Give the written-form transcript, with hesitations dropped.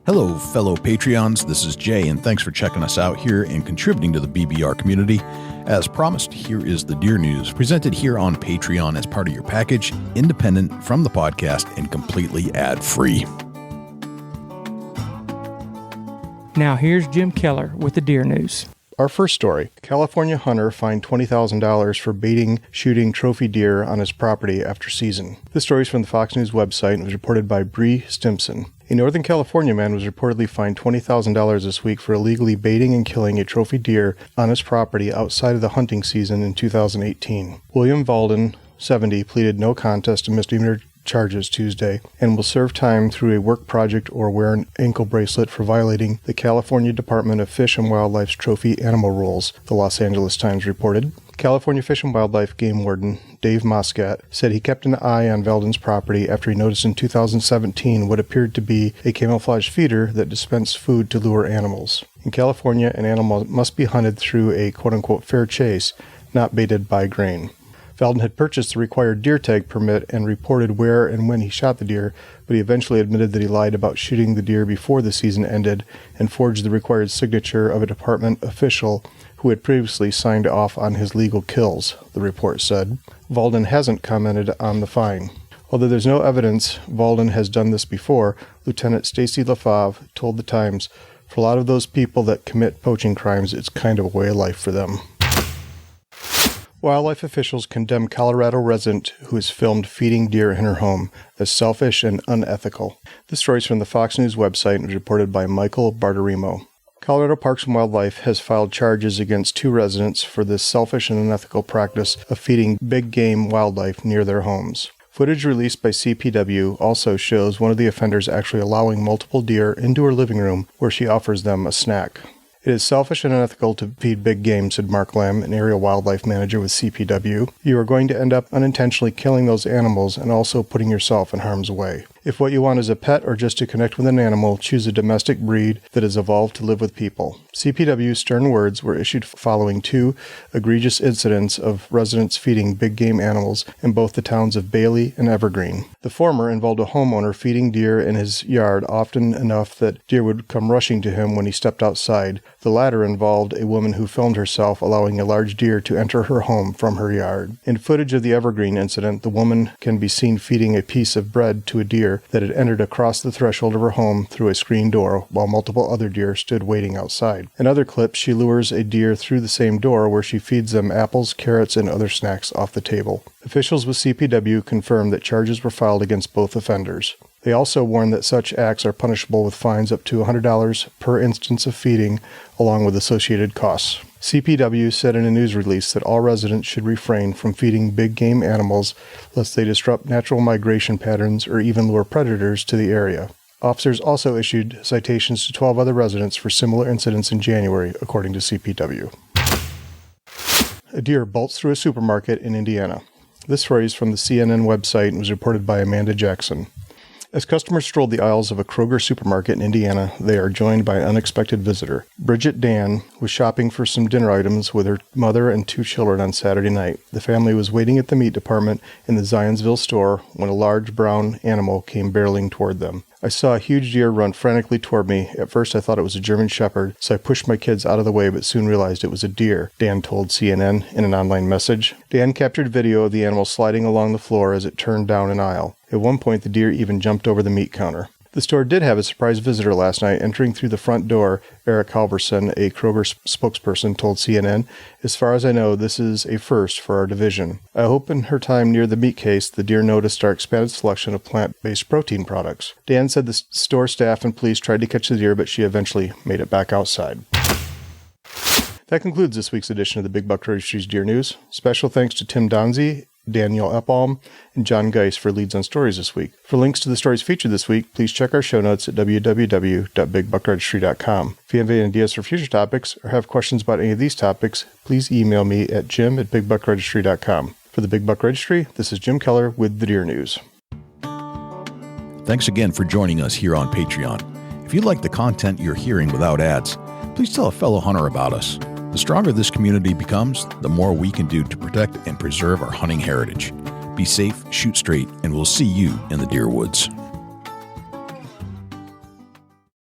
Hello, fellow Patreons. This is Jay, and thanks for checking us out here and contributing to the BBR community. As promised, here is the Deer News, presented here on Patreon as part of your package, independent from the podcast and completely ad-free. Now here's Jim Keller with the Deer News. Our first story, California hunter fined $20,000 for baiting shooting trophy deer on his property after season. This story is from the Fox News website and was reported by Bree Stimson. A Northern California man was reportedly fined $20,000 this week for illegally baiting and killing a trophy deer on his property outside of the hunting season in 2018. William Valden, 70, pleaded no contest to misdemeanor charges Tuesday and will serve time through a work project or wear an ankle bracelet for violating the California Department of Fish and Wildlife's trophy animal rules, the Los Angeles Times reported. California Fish and Wildlife Game Warden Dave Moscat said he kept an eye on Valden's property after he noticed in 2017 what appeared to be a camouflage feeder that dispensed food to lure animals. In California, an animal must be hunted through a quote-unquote fair chase, not baited by grain. Valden had purchased the required deer tag permit and reported where and when he shot the deer, but he eventually admitted that he lied about shooting the deer before the season ended and forged the required signature of a department official who had previously signed off on his legal kills, the report said. Valden hasn't commented on the fine. Although there's no evidence Valden has done this before, Lieutenant Stacy LaFave told the Times, "For a lot of those people that commit poaching crimes, it's kind of a way of life for them." Wildlife officials condemn Colorado resident who is filmed feeding deer in her home as selfish and unethical. This story is from the Fox News website and was reported by Michael Barterimo. Colorado Parks and Wildlife has filed charges against 2 residents for this selfish and unethical practice of feeding big game wildlife near their homes. Footage released by CPW also shows one of the offenders actually allowing multiple deer into her living room where she offers them a snack. "It is selfish and unethical to feed big game," said Mark Lamb, an area wildlife manager with CPW. "You are going to end up unintentionally killing those animals and also putting yourself in harm's way. If what you want is a pet or just to connect with an animal, choose a domestic breed that has evolved to live with people." CPW's stern words were issued following 2 egregious incidents of residents feeding big game animals in both the towns of Bailey and Evergreen. The former involved a homeowner feeding deer in his yard often enough that deer would come rushing to him when he stepped outside. The latter involved a woman who filmed herself allowing a large deer to enter her home from her yard. In footage of the Evergreen incident, the woman can be seen feeding a piece of bread to a deer that had entered across the threshold of her home through a screen door while multiple other deer stood waiting outside. In other clips, she lures a deer through the same door where she feeds them apples, carrots, and other snacks off the table. Officials with CPW confirmed that charges were filed against both offenders. They also warned that such acts are punishable with fines up to $100 per instance of feeding, along with associated costs. CPW said in a news release that all residents should refrain from feeding big game animals lest they disrupt natural migration patterns or even lure predators to the area. Officers also issued citations to 12 other residents for similar incidents in January, according to CPW. A deer bolts through a supermarket in Indiana. This story is from the CNN website and was reported by Amanda Jackson. As customers strolled the aisles of a Kroger supermarket in Indiana, they are joined by an unexpected visitor. Bridget Dan was shopping for some dinner items with her mother and 2 children on Saturday night. The family was waiting at the meat department in the Zionsville store when a large brown animal came barreling toward them. "I saw a huge deer run frantically toward me. At first I thought it was a German Shepherd, so I pushed my kids out of the way but soon realized it was a deer," Dan told CNN in an online message. Dan captured video of the animal sliding along the floor as it turned down an aisle. At one point the deer even jumped over the meat counter. The store did have a surprise visitor last night entering through the front door. Eric Halverson, a Kroger spokesperson, told CNN, "As far as I know, this is a first for our division. I hope in her time near the meat case, the deer noticed our expanded selection of plant-based protein products." Dan said the store staff and police tried to catch the deer, but she eventually made it back outside. That concludes this week's edition of the Big Buck Registry's Deer News. Special thanks to Tim Donzie, Daniel Epalm, and John Geis for leads on stories this week. For links to the stories featured this week, please check our show notes at www.bigbuckregistry.com. If you have any ideas for future topics or have questions about any of these topics, please email me at jim@bigbuckregistry.com. For the Big Buck Registry, this is Jim Keller with the Deer News. Thanks again for joining us here on Patreon. If you like the content you're hearing without ads, please tell a fellow hunter about us. The stronger this community becomes, the more we can do to protect and preserve our hunting heritage. Be safe, shoot straight, and we'll see you in the deer woods.